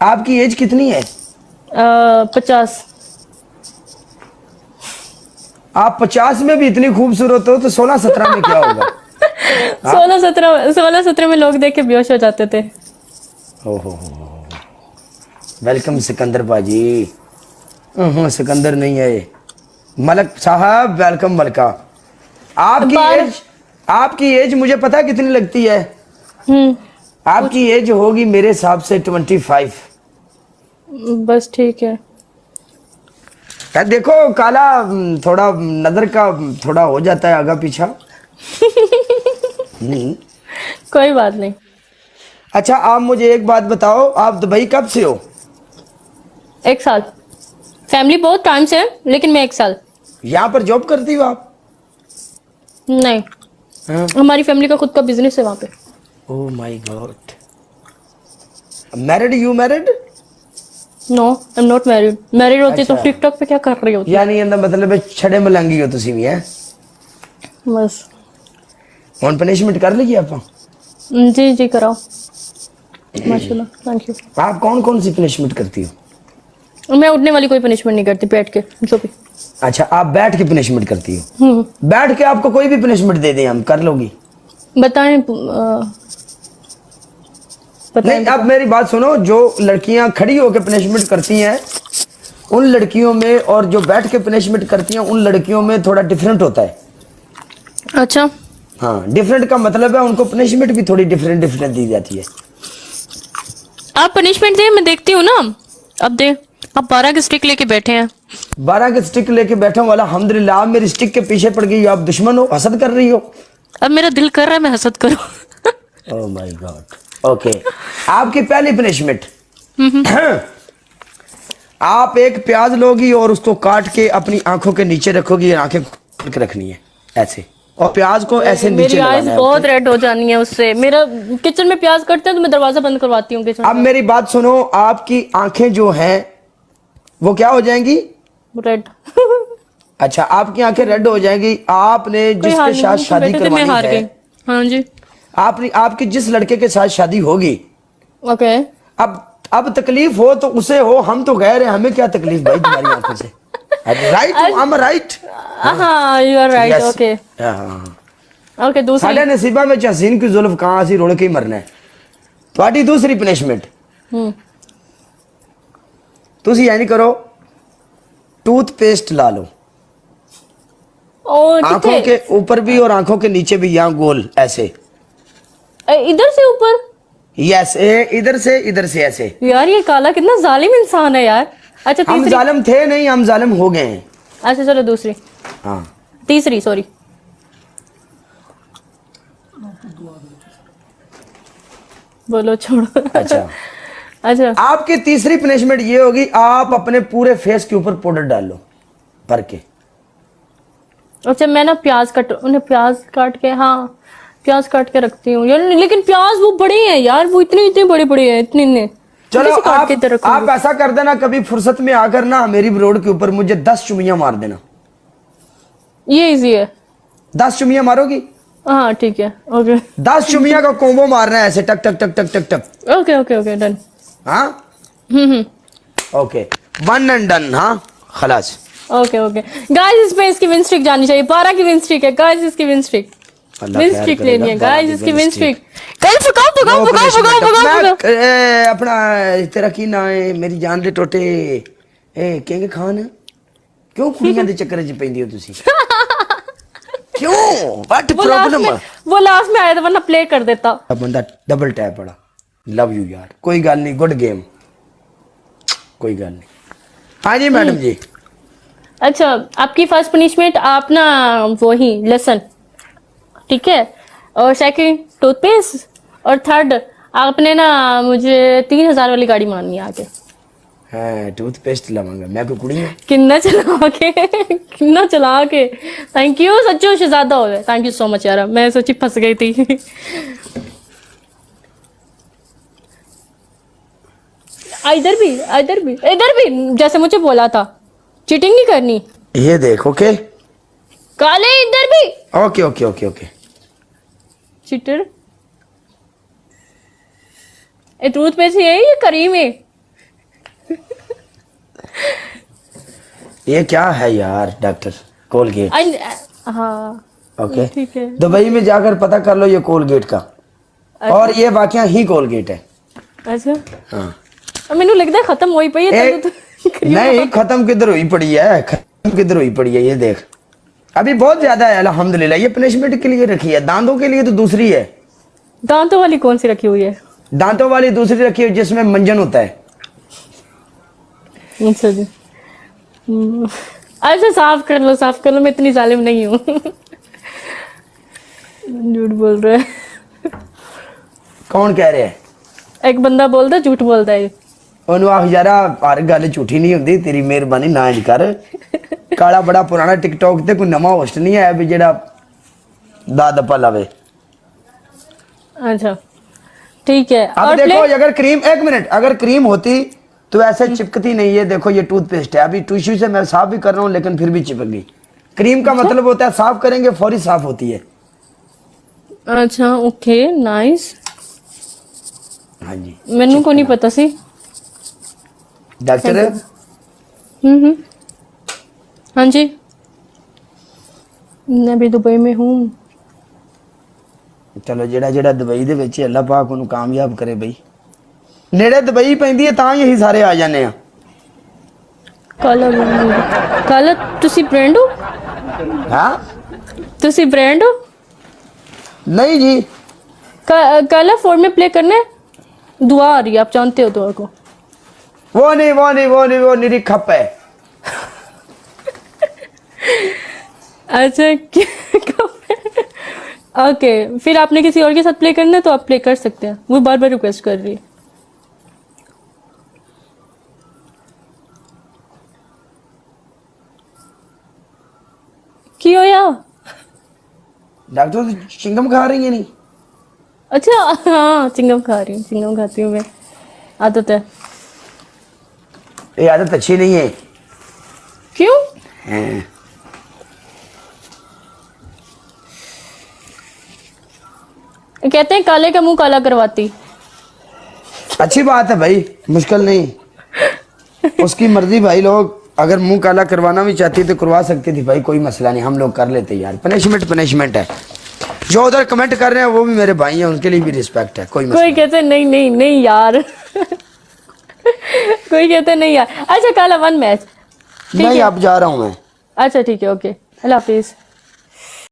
आपकी एज कितनी है? 50। आप 50 में भी इतनी खूबसूरत हो तो 16-17 में क्या होगा? 16-17 में लोग देख के बेहोश हो जाते थे। ओहो, वेलकम सिकंदर बाजी। सिकंदर नहीं है ये, मलक साहब, वेलकम मलका। आपकी एज मुझे पता है कितनी लगती है। आपकी एज होगी मेरे हिसाब से 25। बस ठीक है। क्या देखो, काला थोड़ा नजर का थोड़ा हो जाता है आगा पीछा। कोई बात नहीं। अच्छा, आप मुझे एक बात बताओ, आप दुबई कब से हो? 1 साल। फैमिली बहुत टाइम से है, लेकिन मैं 1 साल। यहाँ पर जॉब करती हो आप? नहीं। हाँ? हमारी फैमिली का खुद का बिजनेस है वहाँ पे। Oh my god. Married? You married? No, I am not married. Married होती तो अच्छा। टिकटॉक पे क्या कर रही होती? यानी ਇਹਦਾ मतलब है छड़े मलंगी हो तुसी भी, हैं? बस। ਹੁਣ पनिशमेंट कर ली आप? जी जी कराओ। माशाल्लाह, थैंक यू। आप कौन कौन सी पनिशमेंट करती हो? मैं उठने वाली कोई पनिशमेंट नहीं करती, बैठ के जो भी। अच्छा, आप बैठ के पनिशमेंट करती हो? बैठ के आपको कोई भी पनिशमेंट दे दें हम कर लोगी? बताएं। नहीं, आप मेरी बात सुनो, जो लड़कियां खड़ी होकर पनिशमेंट करती हैं उन लड़कियों में और जो बैठ के पनिशमेंट करती हैं उन लड़कियों में थोड़ा डिफरेंट होता है। अच्छा। हाँ, डिफरेंट का मतलब है उनको पनिशमेंट भी थोड़ी डिफरेंट दी जाती है। आप पनिशमेंट दे, मैं देखती हूँ ना। अब दे, आप 12 की स्टिक लेके बैठे हैं। 12 की स्टिक लेके बैठा हूँ, अल्हम्दुलिल्लाह। आप मेरी स्टिक के पीछे पड़ गई, आप दुश्मन हो, हसद कर रही हो। अब मेरा दिल कर रहा है मैं हसद करूं। ओह माय गॉड। ओके, आपकी पहली पनिशमेंट, आप एक प्याज लोगी और उसको काट के अपनी आंखों के नीचे रखोगी, आंखें खोल के रखनी है ऐसे, और प्याज को ऐसे नीचे मेरी लगाना आईज है। बहुत रेड हो जानी है उससे। मेरा किचन में प्याज कटते हैं तो मैं दरवाजा बंद करवाती हूँ किचन अब मेरी बात सुनो, आपकी आंखें जो हैं वो क्या हो जाएंगी? रेड। अच्छा, आपकी आंखें रेड हो जाएंगी। आपने जिसके साथ शादी करवानी है, हाँ जी, आपकी जिस लड़के के साथ शादी होगी, ओके। अब तकलीफ हो तो उसे हो, हम तो गए रहे, हमें क्या तकलीफ भाई तुम्हारी आंखों से। Right, I am right. हाँ, you are right. Okay okay. दूसरी, साडे नसीबा में हसीन की जुल्फ कहां सी रुड़ के ही मरना है। ਤੁਹਾਡੀ दूसरी पनिशमेंट, ਤੁਸੀਂ ਐ नहीं करो, टूथपेस्ट ला लो आंखों के ऊपर भी और आंखों के नीचे भी, यहाँ गोल ऐसे। इधर से ऊपर? यस, इधर से ऐसे। यार ये काला कितना जालिम इंसान है यार। अच्छा, हम जालिम थे नहीं, हम जालिम हो गए हैं। अच्छा चलो दूसरी। हाँ, तीसरी, सॉरी। बोलो, छोड़ो। अच्छा। अच्छा, आपकी तीसरी पनिशमेंट ये होगी, आप अपने पूरे फेस के ऊपर पाउडर डाल लो भर के। अच्छा, मैं ना प्याज काट के, हाँ प्याज काट के रखती हूँ यार, लेकिन प्याज वो बड़े हैं यार, वो इतने बड़े हैं, इतने। चलो आप ऐसा कर देना, कभी फुर्सत में आकर ना मेरी रोड के ऊपर मुझे 10 चुमियां मार देना। ये इजी है। 10 चुमियां मारोगी? हाँ ठीक है, ओके। 10 चुमियां का कॉम्बो मारना है ऐसे, टक टक टक टक टक टक। Okay okay okay, done. हाँ ओके, 1 एंड डन। हाँ खलास। ओके ओके गाइस, इस पे इसकी विन स्ट्रिक जानी चाहिए। 12 की विन स्ट्रिक है गाइस, इसकी विन स्ट्रिक लेनी है गाइस, इसकी विन स्ट्रिक। गाइस भगाओ। अपना तेरा की ना है, मेरी जान दे टोटे, कहंगे खान क्यों कुड़ियां दे चक्कर च पैंदी हो तुसी? क्यों? What problem? वो लास्ट में आया था, वरना प्ले कर देता। बंदा डबल टैप पड़ा। लव यू यार, कोई गल नहीं, गुड गेम, कोई गल नहीं। हाँ जी मैडम जी। अच्छा, आपकी फर्स्ट पनिशमेंट, आप ना वही लहसुन, ठीक है, और सेकंड टूथपेस्ट, और थर्ड आपने ना मुझे 3000 वाली गाड़ी मारनी है आगे। हाँ, टूथपेस्ट लवांगा मैं, कोई कुड़ी है? किन्ना चला के। थैंक यू, सच्चो शहजादा हो गए। थैंक यू सो मच यार, मैं सोची फंस गई थी। इधर भी जैसे मुझे बोला था, चीटिंग नहीं करनी। ये देख, ओके काले, इधर भी। Okay okay okay okay. Cheater. ये टूथपेस्ट है ये करीम है? ये क्या है यार डॉक्टर? कोलगेट। हाँ ओके ठीक है। दुबई में जाकर पता कर लो ये कोलगेट का, और ये वाकया ही कोलगेट है। अच्छा हाँ मैनू लगता है खत्म हो ही पई है एक, नहीं खत्म किधर हुई पड़ी है, खत्म किधर हुई पड़ी है, ये देख अभी बहुत ज्यादा है अल्हम्दुलिल्लाह। ये पनिशमेंट के लिए रखी है, दांतों के लिए तो दूसरी है। दांतों वाली कौन सी रखी हुई है? दांतों वाली दूसरी रखी है जिसमें मंजन होता है। अच्छा जी अच्छा साफ कर लो, मैं इतनी जालिम नहीं हूँ। झूठ बोल रहा है। कौन कह रहे हैं? एक बंदा बोलता है झूठ बोलता है। ਉਹਨੂੰ ਆਖ ਯਾਰਾ ਹਰ ਗੱਲ ਝੂਠੀ ਨਹੀਂ ਹੁੰਦੀ, ਤੇਰੀ ਮਿਹਰਬਾਨੀ ਨਾ ਇੰਜ ਕਰ। ਕਾਲਾ ਬੜਾ ਪੁਰਾਣਾ ਟਿਕਟੌਕ ਤੇ ਕੋਈ ਨਵਾਂ ਹੋਸਟ नहीं आया भी ਜਿਹੜਾ दाद दप्पा लावे। अच्छा ठीक है। अब और देखो प्लेट? अगर क्रीम, एक मिनट, अगर क्रीम होती तो ऐसे चिपकती नहीं है। देखो ये टूथपेस्ट है, अभी टिश्यू से मैं साफ भी कर रहा हूँ लेकिन फिर भी चिपक गई। क्रीम का मतलब होता है साफ करेंगे फौरी साफ होती है। अच्छा ओके नाइस। हाँ जी मैनू को नहीं पता सी डॉक्टर। हाँ जी मैं भी दुबई में हूँ। चलो जेड़ा जेड़ा दुबई दे विच अल्लाह पाक उन्हें कामयाब करे बई। नेड़े दुबई पैंदी है तां ही ਅਸੀਂ ਸਾਰੇ ਆ ਜਾਂਦੇ ਆ। काला तुसी ब्रांड हो? हाँ तुसी ब्रांड हो? नहीं जी काला फोर में प्ले करना है। दुआ आ रही है, आप जानते हो दुआ को। वो नहीं वो नहीं वो नहीं, वो निरी खप है। अच्छा ओके फिर आपने किसी और के साथ प्ले करना है तो आप प्ले कर सकते हैं। वो बार बार रिक्वेस्ट कर रही है। क्यों यार? डॉक्टर चिंगम खा रही है नहीं? अच्छा हाँ चिंगम खा रही हूँ, चिंगम खाती हूँ मैं, आदत है। ये आदत अच्छी नहीं है। क्यों? हैं। कहते हैं काले का मुंह काला करवाती। अच्छी बात है भाई, मुश्किल नहीं, उसकी मर्जी भाई। लोग अगर मुंह काला करवाना भी चाहती तो करवा सकती थी भाई, कोई मसला नहीं, हम लोग कर लेते यार। पनिशमेंट है। जो उधर कमेंट कर रहे हैं वो भी मेरे भाई हैं, उनके लिए भी रिस्पेक्ट है, कोई मसला कोई कहते नहीं नहीं नहीं यार। कोई कहते नहीं यार। अच्छा काला वन मैच नहीं। अब जा रहा हूँ मैं। अच्छा ठीक है ओके अल्लाह हाफिज।